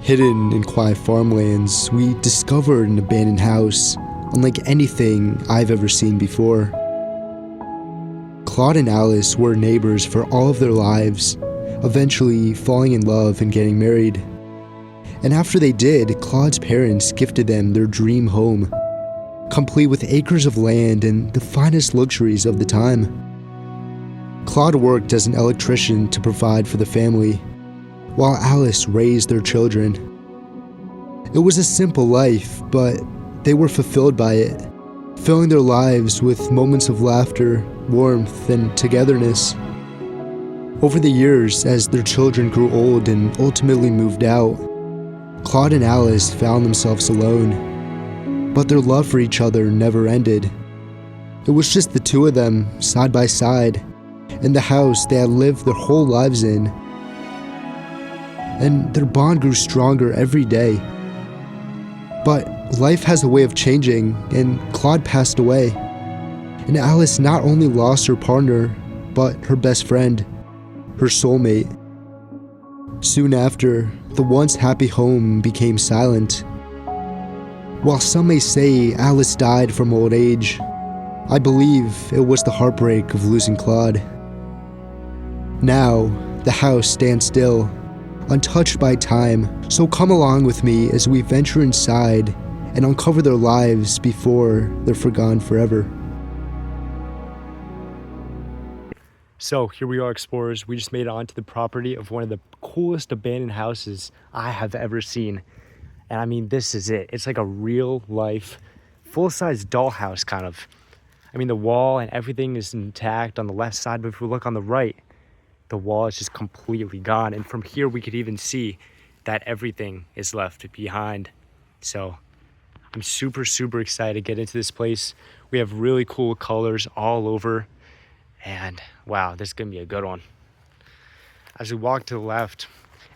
Hidden in quiet farmlands, we discovered an abandoned house, unlike anything I've ever seen before. Claude and Alice were neighbors for all of their lives, eventually falling in love and getting married. And after they did, Claude's parents gifted them their dream home, complete with acres of land and the finest luxuries of the time. Claude worked as an electrician to provide for the family, while Alice raised their children. It was a simple life, but they were fulfilled by it, filling their lives with moments of laughter, warmth, and togetherness. Over the years, as their children grew old and ultimately moved out, Claude and Alice found themselves alone, but their love for each other never ended. It was just the two of them, side by side, in the house they had lived their whole lives in. And their bond grew stronger every day. But life has a way of changing, and Claude passed away. And Alice not only lost her partner, but her best friend, her soulmate. Soon after, the once happy home became silent. While some may say Alice died from old age, I believe it was the heartbreak of losing Claude. Now, the house stands still, untouched by time, so come along with me as we venture inside and uncover their lives before they're forgone forever. So here we are, explorers. We just made it onto the property of one of the coolest abandoned houses I have ever seen. And I mean, this is it. It's like a real life, full-size dollhouse kind of. I mean, the wall and everything is intact on the left side, but if we look on the right, the wall is just completely gone. And from here, we could even see that everything is left behind. So I'm super, super excited to get into this place. We have really cool colors all over. And wow, this is gonna be a good one. As we walk to the left,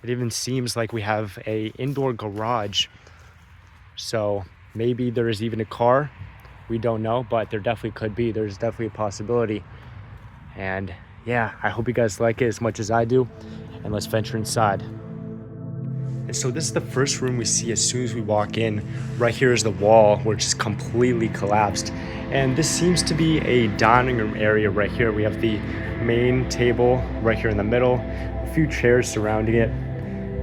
it even seems like we have a indoor garage. So maybe there is even a car. We don't know, but there definitely could be. There's definitely a possibility. And yeah, I hope you guys like it as much as I do. And let's venture inside. And so this is the first room we see as soon as we walk in. Right here is the wall, which is completely collapsed. And this seems to be a dining room area right here. We have the main table right here in the middle, a few chairs surrounding it,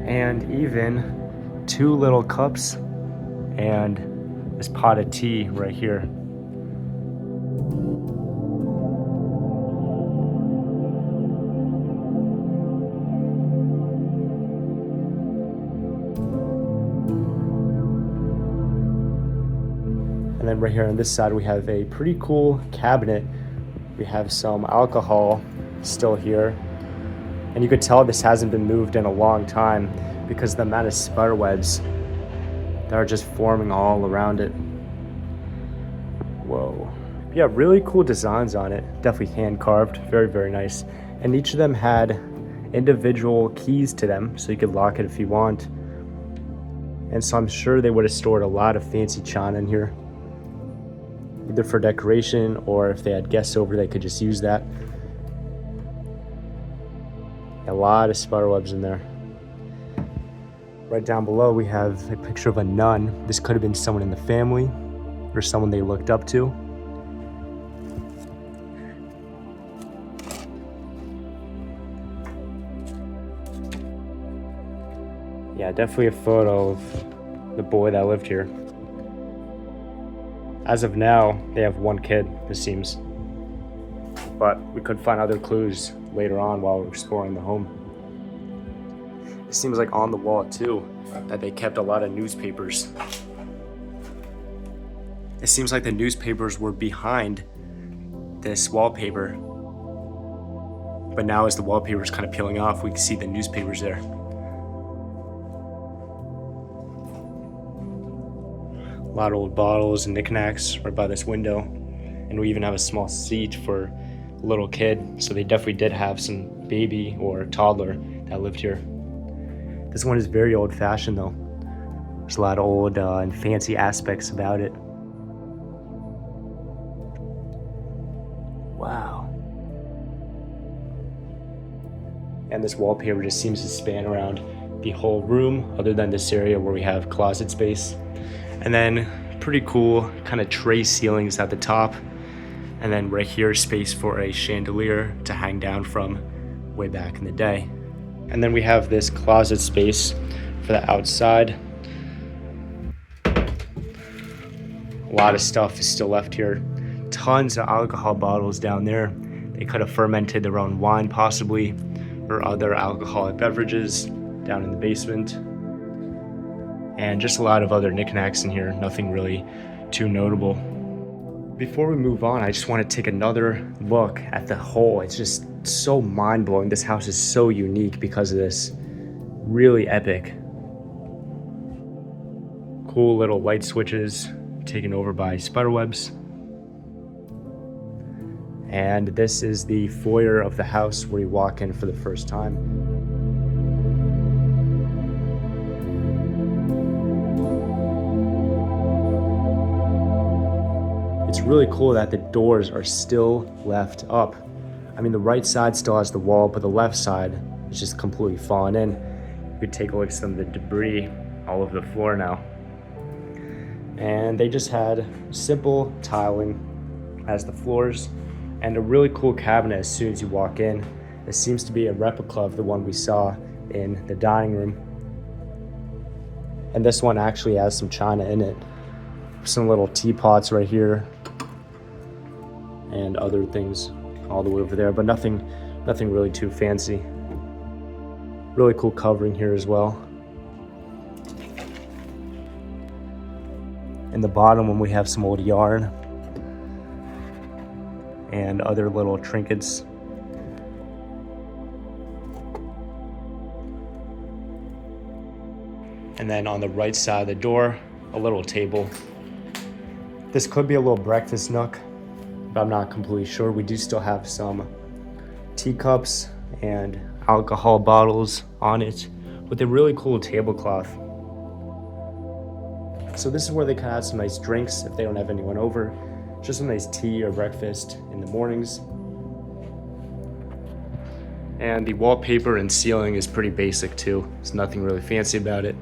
and even two little cups and this pot of tea right here. And then right here on this side, we have a pretty cool cabinet. We have some alcohol still here. And you could tell this hasn't been moved in a long time because the amount of spider webs that are just forming all around it. Whoa. Yeah, really cool designs on it. Definitely hand carved, very, very nice. And each of them had individual keys to them, so you could lock it if you want. And so I'm sure they would have stored a lot of fancy china in here, either for decoration or if they had guests over, they could just use that. A lot of spider webs in there. Right down below, we have a picture of a nun. This could have been someone in the family or someone they looked up to. Yeah, definitely a photo of the boy that lived here. As of now, they have one kid, it seems. But we could find other clues later on while we're exploring the home. It seems like on the wall too, that they kept a lot of newspapers. It seems like the newspapers were behind this wallpaper. But now as the wallpaper is kind of peeling off, we can see the newspapers there. A lot of old bottles and knickknacks right by this window. And we even have a small seat for a little kid. So they definitely did have some baby or toddler that lived here. This one is very old fashioned though. There's a lot of old and fancy aspects about it. Wow. And this wallpaper just seems to span around the whole room other than this area where we have closet space. And then pretty cool kind of tray ceilings at the top. And then right here, space for a chandelier to hang down from way back in the day. And then we have this closet space for the outside. A lot of stuff is still left here. Tons of alcohol bottles down there. They could have fermented their own wine possibly, or other alcoholic beverages down in the basement. And just a lot of other knickknacks in here, nothing really too notable. Before we move on, I just want to take another look at the whole. It's just so mind-blowing. This house is so unique because of this. Really epic. Cool little light switches taken over by spiderwebs. And this is the foyer of the house where you walk in for the first time. It's really cool that the doors are still left up. I mean, the right side still has the wall, but the left side is just completely fallen in. You could take a look at some of the debris all over the floor now. And they just had simple tiling as the floors and a really cool cabinet as soon as you walk in. This seems to be a replica of the one we saw in the dining room. And this one actually has some china in it. Some little teapots right here and other things all the way over there, but nothing really too fancy. Really cool covering here as well. In the bottom one we have some old yarn and other little trinkets. And then on the right side of the door, a little table. This could be a little breakfast nook, but I'm not completely sure. We do still have some teacups and alcohol bottles on it with a really cool tablecloth. So this is where they can have some nice drinks if they don't have anyone over. Just some nice tea or breakfast in the mornings. And the wallpaper and ceiling is pretty basic too. There's nothing really fancy about it.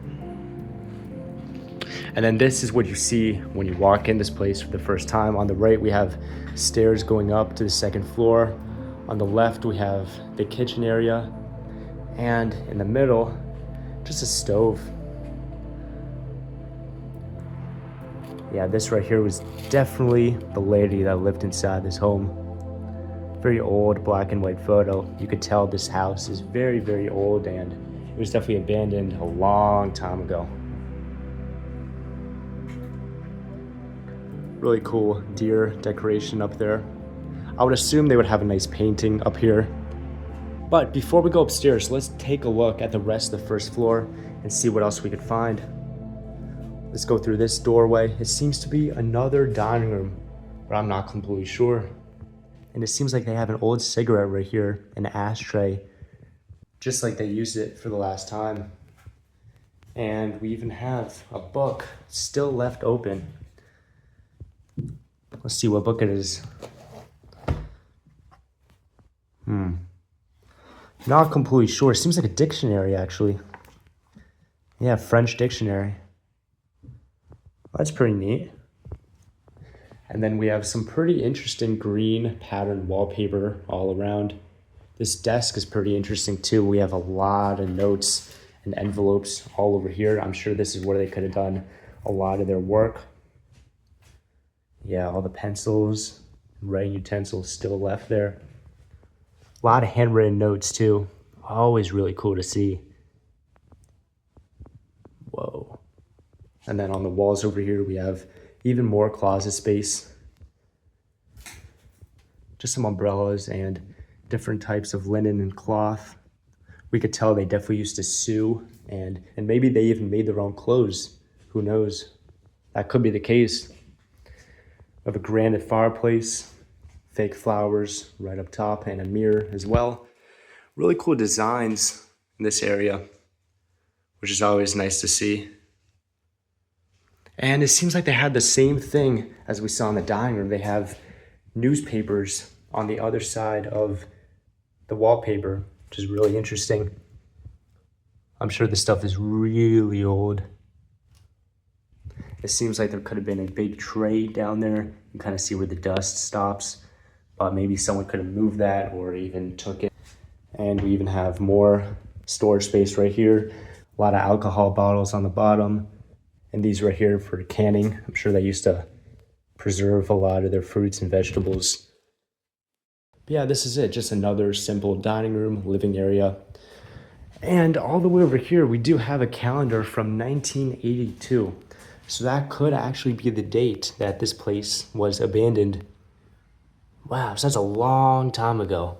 And then this is what you see when you walk in this place for the first time. On the right, we have stairs going up to the second floor. On the left, we have the kitchen area. And in the middle, just a stove. Yeah, this right here was definitely the lady that lived inside this home. Very old black and white photo. You could tell this house is very, very old and it was definitely abandoned a long time ago. Really cool deer decoration up there. I would assume they would have a nice painting up here. But before we go upstairs, let's take a look at the rest of the first floor and see what else we could find. Let's go through this doorway. It seems to be another dining room, but I'm not completely sure. And it seems like they have an old cigarette right here, an ashtray, just like they used it for the last time. And we even have a book still left open. Let's see what book it is. Not completely sure. It seems like a dictionary, actually. Yeah, French dictionary. That's pretty neat. And then we have some pretty interesting green patterned wallpaper all around. This desk is pretty interesting too. We have a lot of notes and envelopes all over here. I'm sure this is where they could have done a lot of their work. Yeah, all the pencils, writing utensils still left there. A lot of handwritten notes too. Always really cool to see. Whoa. And then on the walls over here, we have even more closet space. Just some umbrellas and different types of linen and cloth. We could tell they definitely used to sew and maybe they even made their own clothes. Who knows? That could be the case. We have a granite fireplace, fake flowers right up top, and a mirror as well. Really cool designs in this area, which is always nice to see. And it seems like they had the same thing as we saw in the dining room. They have newspapers on the other side of the wallpaper, which is really interesting. I'm sure this stuff is really old. It seems like there could have been a big tray down there. You can kind of see where the dust stops, but maybe someone could have moved that or even took it. And we even have more storage space right here. A lot of alcohol bottles on the bottom. And these right here for canning. I'm sure they used to preserve a lot of their fruits and vegetables. But yeah, this is it. Just another simple dining room, living area. And all the way over here, we do have a calendar from 1982. So that could actually be the date that this place was abandoned. Wow, so that's a long time ago.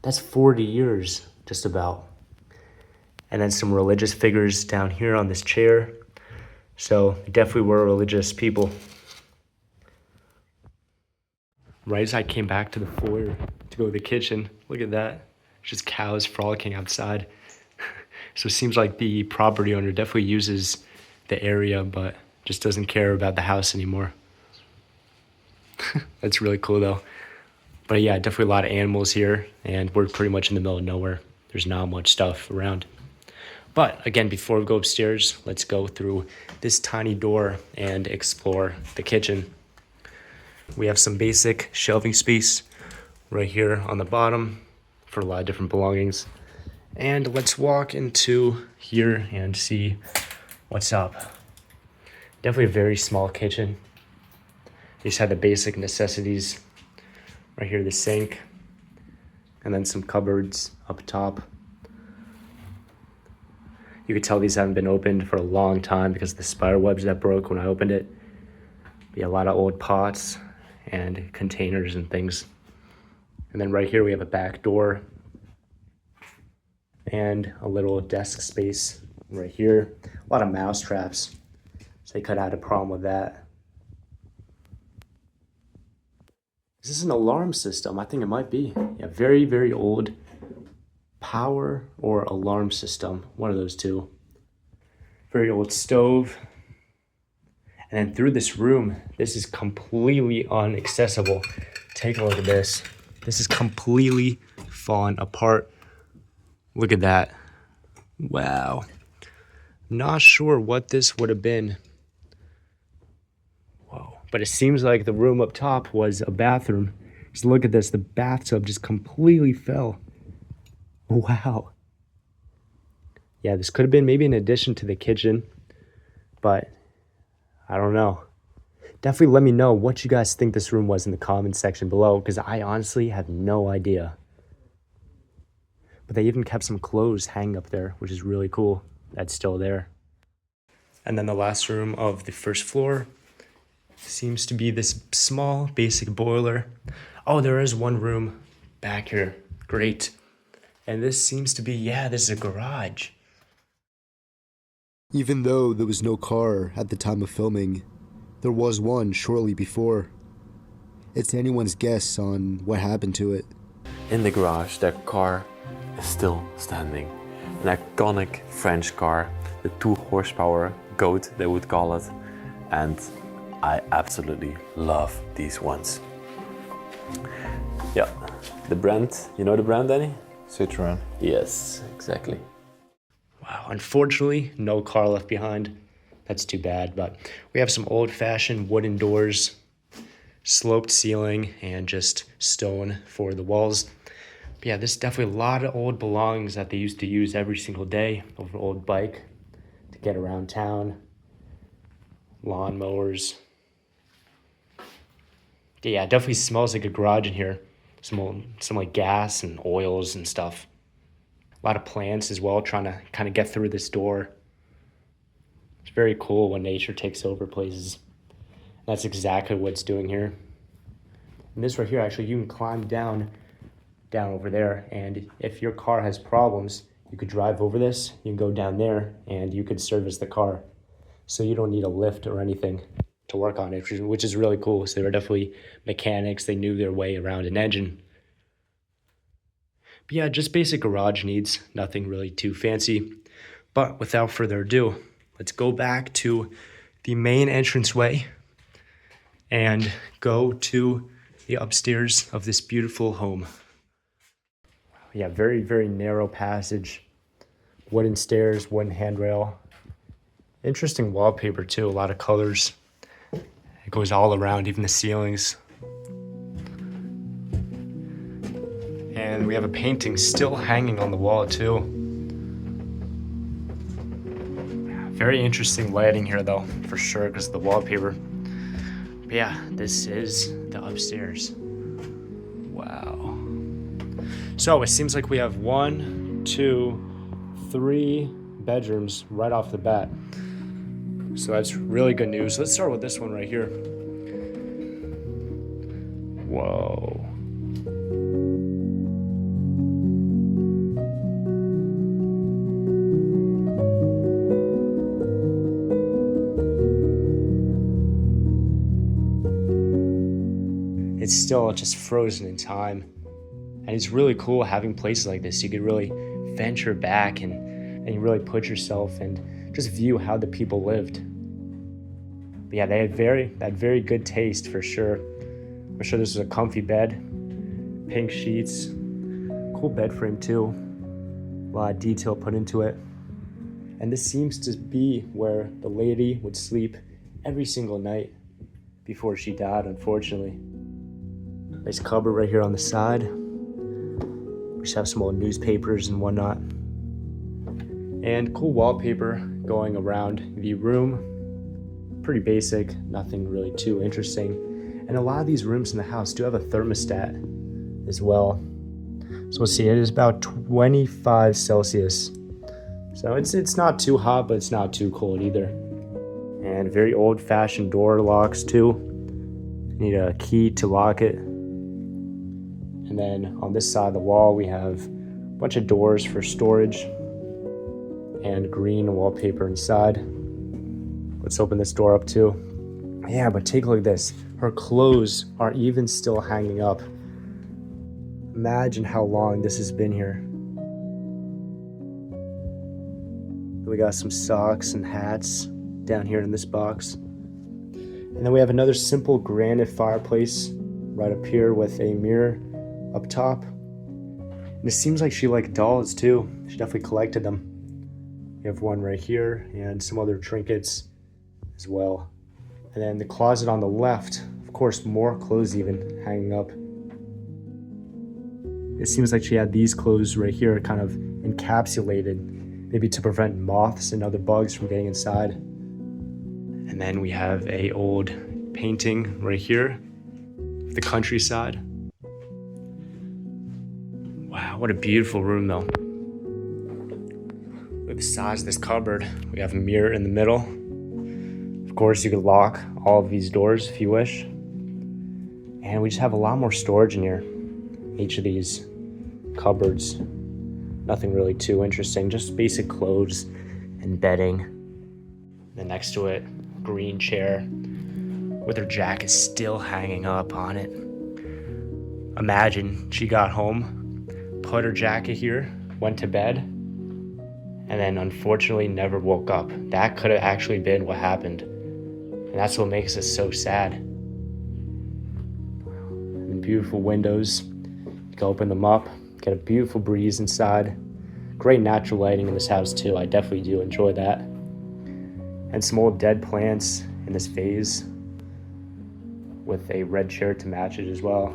That's 40 years, just about. And then some religious figures down here on this chair. So they definitely were religious people. Right as I came back to the foyer to go to the kitchen, look at that. Just cows frolicking outside. So it seems like the property owner definitely uses the area, but just doesn't care about the house anymore. That's really cool though. But yeah, definitely a lot of animals here, and we're pretty much in the middle of nowhere. There's not much stuff around. But again, before we go upstairs, let's go through this tiny door and explore the kitchen. We have some basic shelving space right here on the bottom for a lot of different belongings. And let's walk into here and see what's up. Definitely a very small kitchen. You just had the basic necessities. Right here, the sink, and then some cupboards up top. You could tell these haven't been opened for a long time because of the spider webs that broke when I opened it. But yeah, a lot of old pots and containers and things. And then right here we have a back door and a little desk space right here. A lot of mouse traps, so they could have had a problem with that. Is this an alarm system? I think it might be. Yeah, very, very old power or alarm system. One of those two. Very old stove. And then through this room, this is completely inaccessible. Take a look at this. This is completely fallen apart. Look at that. Wow. Not sure what this would have been. Whoa. But it seems like the room up top was a bathroom. Just look at this. The bathtub just completely fell. Wow. Yeah, this could have been maybe an addition to the kitchen, but I don't know. Definitely let me know what you guys think this room was in the comments section below, because I honestly have no idea. But they even kept some clothes hanging up there, which is really cool. That's still there. And then the last room of the first floor seems to be this small basic boiler. Oh, there is one room back here. Great. And this seems to be, yeah, this is a garage. Even though there was no car at the time of filming, there was one shortly before. It's anyone's guess on what happened to it. In the garage, their car is still standing. An iconic French car, the 2-horsepower goat, they would call it. And I absolutely love these ones. Yeah, the brand, you know the brand, Danny? Citroen. Yes, exactly. Wow, unfortunately, no car left behind. That's too bad, but we have some old-fashioned wooden doors, sloped ceiling, and just stone for the walls. But yeah, this is definitely a lot of old belongings that they used to use every single day over an old bike to get around town. Lawn mowers. Yeah, it definitely smells like a garage in here. Some like gas and oils and stuff. A lot of plants as well, trying to kind of get through this door. It's very cool when nature takes over places. That's exactly what it's doing here. And this right here, actually, you can climb down over there. And if your car has problems, you could drive over this. You can go down there and you could service the car. So you don't need a lift or anything to work on it, which is really cool. So they were definitely mechanics. They knew their way around an engine. But yeah, just basic garage needs, nothing really too fancy. But without further ado, let's go back to the main entranceway and go to the upstairs of this beautiful home. Yeah, very, very narrow passage. Wooden stairs, wooden handrail. Interesting wallpaper too, a lot of colors. It goes all around, even the ceilings. And we have a painting still hanging on the wall too. Very interesting lighting here though, for sure, because of the wallpaper. But yeah, this is the upstairs. Wow. So it seems like we have 1, 2, 3 bedrooms right off the bat. So that's really good news. Let's start with this one right here. Whoa. It's still just frozen in time. And it's really cool having places like this. You could really venture back and you really put yourself and just view how the people lived. But yeah, they had very good taste for sure. I'm sure this is a comfy bed, pink sheets, cool bed frame too. A lot of detail put into it. And this seems to be where the lady would sleep every single night before she died, unfortunately. Nice cupboard right here on the side. We just have some old newspapers and whatnot. And cool wallpaper going around the room. Pretty basic, nothing really too interesting. And a lot of these rooms in the house do have a thermostat as well. So we'll see, it is about 25 Celsius. So it's not too hot, but it's not too cold either. And very old-fashioned door locks too. Need a key to lock it. And then on this side of the wall, we have a bunch of doors for storage and green wallpaper inside. Let's open this door up too. Yeah, but take a look at this. Her clothes are even still hanging up. Imagine how long this has been here. We got some socks and hats down here in this box. And then we have another simple granite fireplace right up here with a mirror up top. And it seems like she liked dolls too. She definitely collected them. We have one right here and some other trinkets as well. And then the closet on the left, of course, more clothes even hanging up. It seems like she had these clothes right here kind of encapsulated, maybe to prevent moths and other bugs from getting inside. And then we have a old painting right here, the countryside. Wow, what a beautiful room though. Look at the size of this cupboard. We have a mirror in the middle. Of course, you could lock all of these doors if you wish. And we just have a lot more storage in here. Each of these cupboards. Nothing really too interesting, just basic clothes and bedding. Then next to it, green chair with her jacket still hanging up on it. Imagine she got home, put her jacket here, went to bed, and then unfortunately never woke up. That could have actually been what happened. And that's what makes us so sad. And beautiful windows. You can open them up, get a beautiful breeze inside. Great natural lighting in this house too. I definitely do enjoy that. And some old dead plants in this vase with a red chair to match it as well.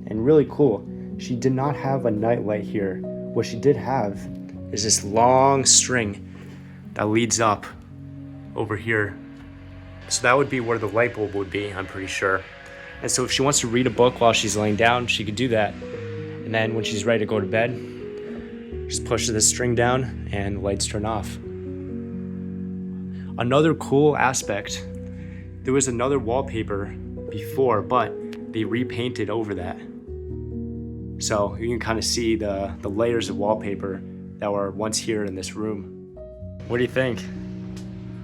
And really cool, she did not have a nightlight here. What she did have is this long string that leads up over here. So that would be where the light bulb would be, I'm pretty sure. And so if she wants to read a book while she's laying down, she could do that. And then when she's ready to go to bed, just push this string down and the lights turn off. Another cool aspect, there was another wallpaper before, but they repainted over that. So you can kind of see the layers of wallpaper that were once here in this room. What do you think?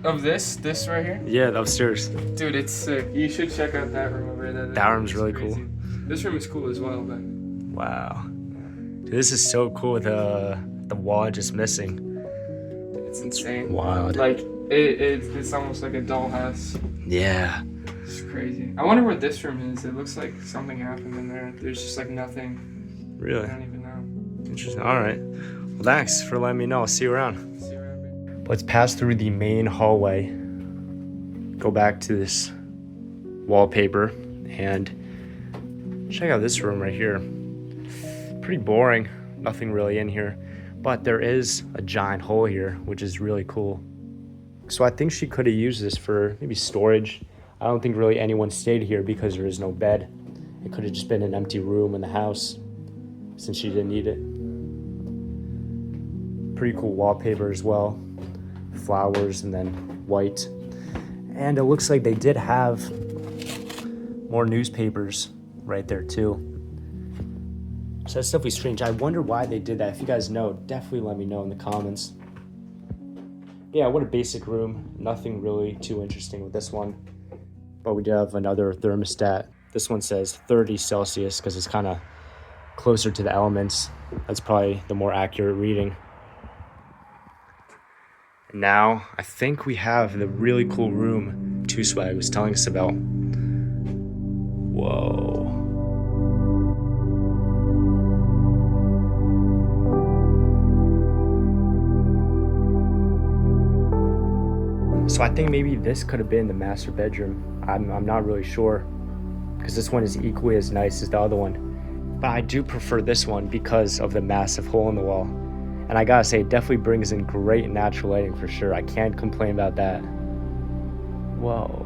Of this right here? Yeah, the upstairs. Dude, it's sick. You should check out that room over there. That room's really crazy. cool. This room is cool as well, but... Wow. Dude, this is so cool, the wall just missing. It's insane. Wild. Like, it's almost like a dollhouse. Yeah. It's crazy. I wonder what this room is. It looks like something happened in there. There's just like nothing. Really? I don't even know. Interesting. All right. Well, Thanks for letting me know. I'll see you around. See you around, man. Let's pass through the main hallway, go back to this wallpaper, and check out this room right here. Pretty boring, nothing really in here, but there is a giant hole here, which is really cool. So I think she could have used this for maybe storage. I don't think really anyone stayed here because there is no bed. It could have just been an empty room in the house since she didn't need it. Pretty cool wallpaper as well. Flowers and then white. And it looks like they did have more newspapers right there too. So that's definitely strange. I wonder why they did that. If you guys know, definitely let me know in the comments. Yeah, what a basic room. Nothing really too interesting with this one. But we do have another thermostat. This one says 30 Celsius because it's kind of closer to the elements. That's probably the more accurate reading. And now, I think we have the really cool room Two Swag was telling us about. Whoa. So I think maybe this could have been the master bedroom. I'm not really sure because this one is equally as nice as the other one. But I do prefer this one because of the massive hole in the wall. And I gotta say, it definitely brings in great natural lighting for sure. I can't complain about that. Whoa.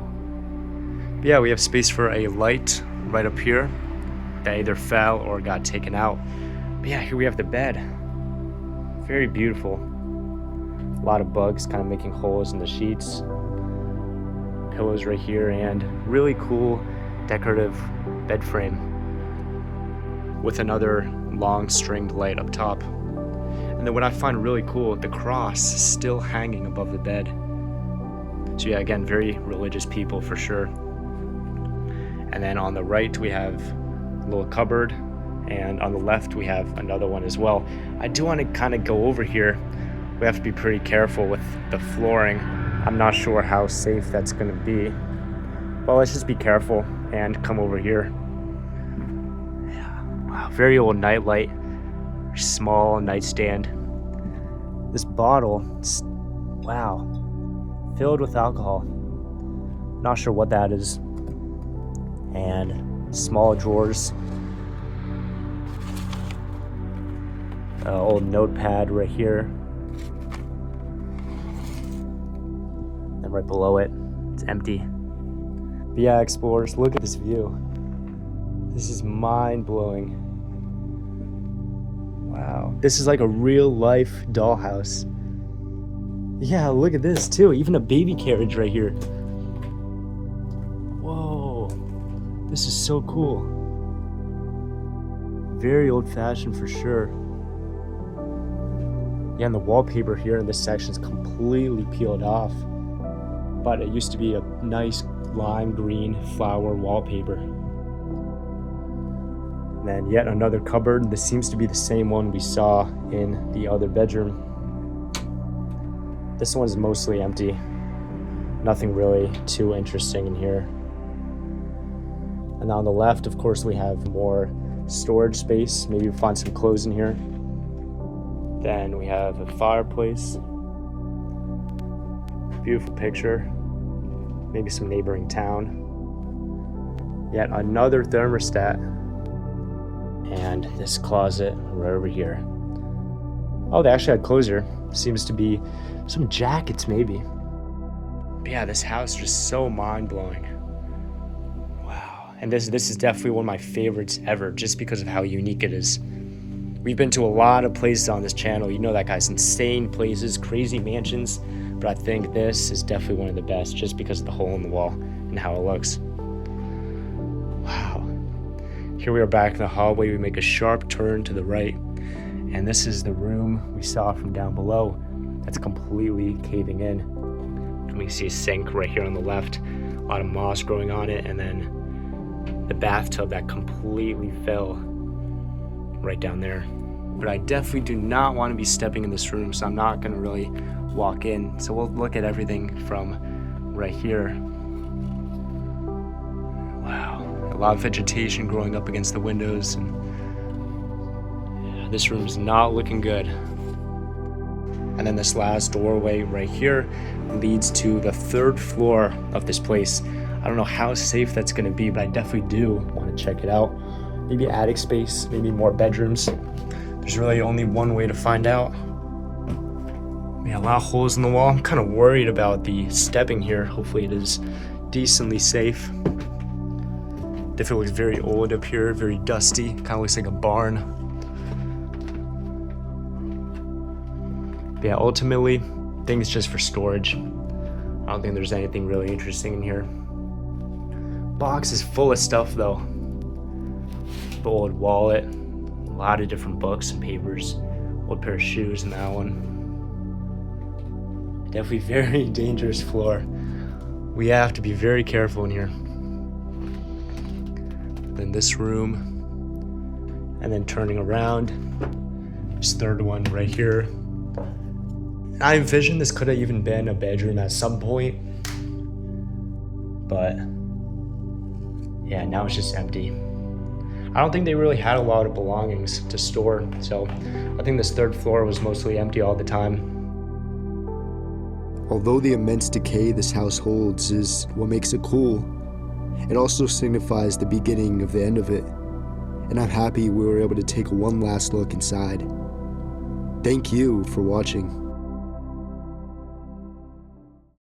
But yeah, we have space for a light right up here that either fell or got taken out. But yeah, here we have the bed. Very beautiful. A lot of bugs kind of making holes in the sheets. Pillows right here, and really cool decorative bed frame with another long stringed light up top. And then what I find really cool, the cross is still hanging above the bed. So yeah, again, very religious people for sure. And then on the right we have a little cupboard, and on the left we have another one as well. I do want to kind of go over here. We have to be pretty careful with the flooring. I'm not sure how safe that's going to be. But let's just be careful and come over here. Yeah. Wow, very old nightlight. Small nightstand. This bottle, wow, filled with alcohol. Not sure what that is. And small drawers. Old notepad right here. And right below it, it's empty. But yeah, explorers, look at this view. This is mind-blowing. Wow, this is like a real life dollhouse. Yeah, look at this too, even a baby carriage right here. Whoa, this is so cool. Very old-fashioned for sure. Yeah, and the wallpaper here in this section is completely peeled off. But it used to be a nice lime green flower wallpaper. And then yet another cupboard. This seems to be the same one we saw in the other bedroom. This one's mostly empty. Nothing really too interesting in here. And on the left, of course, we have more storage space. Maybe we'll find some clothes in here. Then we have a fireplace. Beautiful picture. Maybe some neighboring town. Yet another thermostat. And this closet right over here. Oh, they actually had clothes here. Seems to be some jackets maybe. But yeah, this house is just so mind-blowing. Wow. And this is definitely one of my favorites ever, just because of how unique it is. We've been to a lot of places on this channel. You know that, guys. Insane places, crazy mansions. But I think this is definitely one of the best just because of the hole in the wall and how it looks. Wow. Here we are back in the hallway. We make a sharp turn to the right. And this is the room we saw from down below. That's completely caving in. And we see a sink right here on the left. A lot of moss growing on it. And then the bathtub that completely fell right down there. But I definitely do not want to be stepping in this room, so I'm not going to really walk in. So we'll look at everything from right here. Wow, a lot of vegetation growing up against the windows, and yeah, this room is not looking good. And then this last doorway right here leads to the 3rd floor of this place. I don't know how safe that's gonna be, but I definitely do wanna check it out. Maybe attic space, maybe more bedrooms. There's really only one way to find out. Yeah, a lot of holes in the wall. I'm kind of worried about the stepping here. Hopefully it is decently safe. Definitely looks very old up here, very dusty. Kind of looks like a barn. But yeah, ultimately, I think it's just for storage. I don't think there's anything really interesting in here. Box is full of stuff though. The old wallet, a lot of different books and papers, old pair of shoes in that one. Definitely very dangerous floor. We have to be very careful in here. Then this room, and then turning around, this 3rd one right here. I envisioned this could have even been a bedroom at some point, but yeah, now it's just empty. I don't think they really had a lot of belongings to store, so I think this 3rd floor was mostly empty all the time. Although the immense decay this house holds is what makes it cool, it also signifies the beginning of the end of it, and I'm happy we were able to take one last look inside. Thank you for watching.